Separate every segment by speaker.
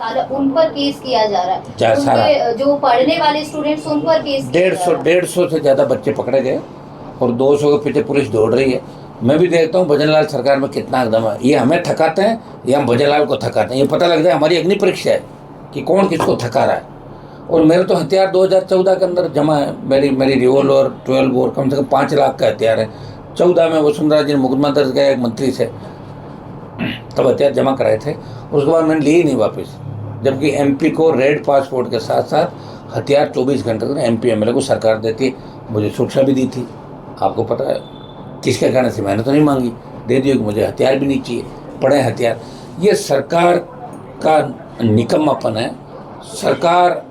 Speaker 1: सारा उन पर केस किया जा रहा है।
Speaker 2: सारा
Speaker 1: उनके जो पढ़ने वाले स्टूडेंट्स उन पर केस किया जा रहा है।
Speaker 2: 150 से ज़्यादा बच्चे पकड़े गए और 200 के पीछे पुलिस दौड़ रही है। मैं भी देखता हूँ भजनलाल सरकार में कितना एकदम है। ये हमें थकाते हैं या हम भजनलाल को थकाते हैं, ये पता लग जाए हमारी अग्नि परीक्षा है कि कौन किसको थका रहा है। और मेरे तो हथियार 2014 के अंदर जमा है, मेरी रिवॉल्वर 12 बोर कम से कम 5 लाख का हथियार है। 14 में वसुंधरा जी ने मुकदमा दर्ज किया एक मंत्री से, तब हथियार जमा कराए थे, उसके बाद मैंने लिए ही नहीं वापस। जबकि एमपी को रेड पासपोर्ट के साथ साथ हथियार 24 घंटे तक एमपी एमएलए को सरकार देती है। मुझे सुरक्षा भी दी थी, आपको पता है किसके कहने से, मैंने तो नहीं मांगी, दे दियो कि मुझे हथियार भी नहीं चाहिए, पड़े हथियार। ये सरकार का निकम्मापन है। सरकार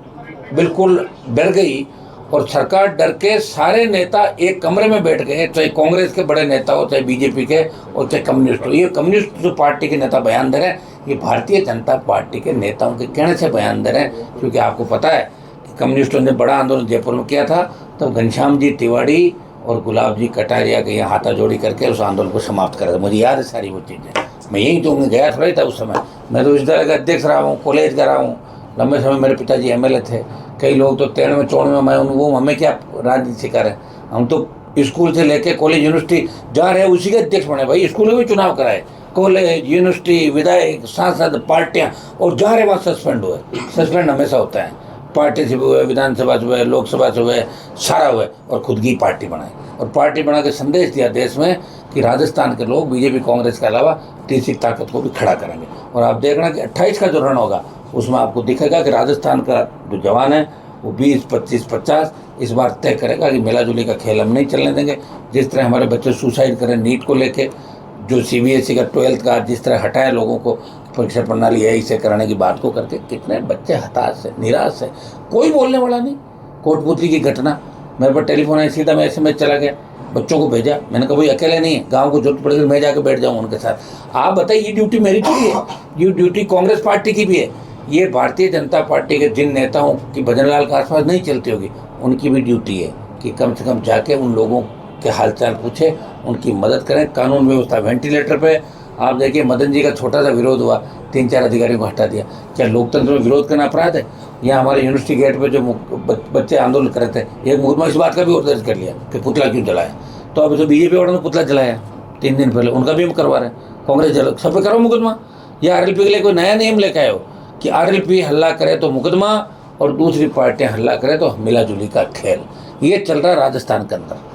Speaker 2: बिल्कुल डर गई और सरकार डर के सारे नेता एक कमरे में बैठ गए, चाहे कांग्रेस के बड़े नेता हो, चाहे बीजेपी के और चाहे कम्युनिस्ट हो। ये कम्युनिस्ट जो पार्टी के नेता बयान दे रहे हैं, ये भारतीय जनता पार्टी के नेताओं के कहने से बयान दे रहे हैं। क्योंकि आपको पता है कि कम्युनिस्टों ने बड़ा आंदोलन जयपुर में किया था, तो घनश्याम जी तिवारी और गुलाब जी कटारिया के यहाँ हाथाजोड़ी करके उस आंदोलन को समाप्त करा था। मुझे याद है सारी वो चीज़ें। मैं यहीं तो गया थोड़ा ही था उस समय, मैं तो इस तरह का अध्यक्ष रहा हूँ, कॉलेज का रहा हूँ, लंबे समय मेरे पिताजी एमएलए थे। कई लोग तो 93 94 में, वो हमें क्या राजनीति करें, हम तो स्कूल से लेके कॉलेज यूनिवर्सिटी जा रहे हैं उसी के अध्यक्ष बने भाई। स्कूलों में चुनाव कराए, कॉलेज यूनिवर्सिटी विधायक सांसद पार्टियां, और जा रहे वहाँ सस्पेंड हुए। सस्पेंड हमेशा होता है, पार्टी से भी हुए, विधानसभा से हुए, लोकसभा से हुए, सारा हुए, और खुद की पार्टी बनाई और पार्टी बना के संदेश दिया देश में कि राजस्थान के लोग बीजेपी कांग्रेस के अलावा तीसरी ताकत को भी खड़ा करेंगे। और आप देखना कि 28 का जो रण होगा उसमें आपको दिखेगा कि राजस्थान का जो जवान है वो 20, 25, 50 इस बार तय करेगा कि मिलाजुली का खेल हम नहीं चलने देंगे। जिस तरह हमारे बच्चे सुसाइड करें नीट को लेके, जो सीबीएसई का 12th का जिस तरह हटाया लोगों को परीक्षा प्रणाली है इसे कराने की बात को करके, कितने बच्चे हताश है, निराश है, कोई बोलने वाला नहीं। कोटपुतली की घटना, मेरे पर टेलीफोन आया, सीधा मैं SMS चला गया, बच्चों को भेजा। मैंने कहा भाई अकेले नहीं है, गांव को जरूरत पड़ेगी मैं जाकर बैठ जाऊँ उनके साथ। आप बताइए, ये ड्यूटी मेरी थोड़ी है, ये ड्यूटी कांग्रेस पार्टी की भी है। ये भारतीय जनता पार्टी के जिन नेताओं की भजनलाल के आसपास नहीं चलती होगी, उनकी भी ड्यूटी है कि कम से कम जाके उन लोगों के हालचाल पूछे, उनकी मदद करें। कानून व्यवस्था वेंटिलेटर पे आप देखिए, मदन जी का छोटा सा विरोध हुआ, 3-4 अधिकारियों को हटा दिया। क्या लोकतंत्र में विरोध करना अपराध है? या हमारे यूनिवर्सिटी गेट पे जो बच्चे आंदोलन कर रहे थे, एक मुकदमा इस बात का भी और दर्ज कर लिया कि पुतला क्यों जलाया। तो अब जो बीजेपी वालों ने पुतला जलाया 3 दिन पहले, उनका भी हम करवा रहे हैं। कांग्रेस जल सब पे करो मुकदमा। या RLP के लिए कोई नया नियम लेकर आए हो कि RLP हल्ला करे तो मुकदमा और दूसरी पार्टियां हल्ला करे तो मिलाजुली का खेल। ये चल रहा है राजस्थान के अंदर।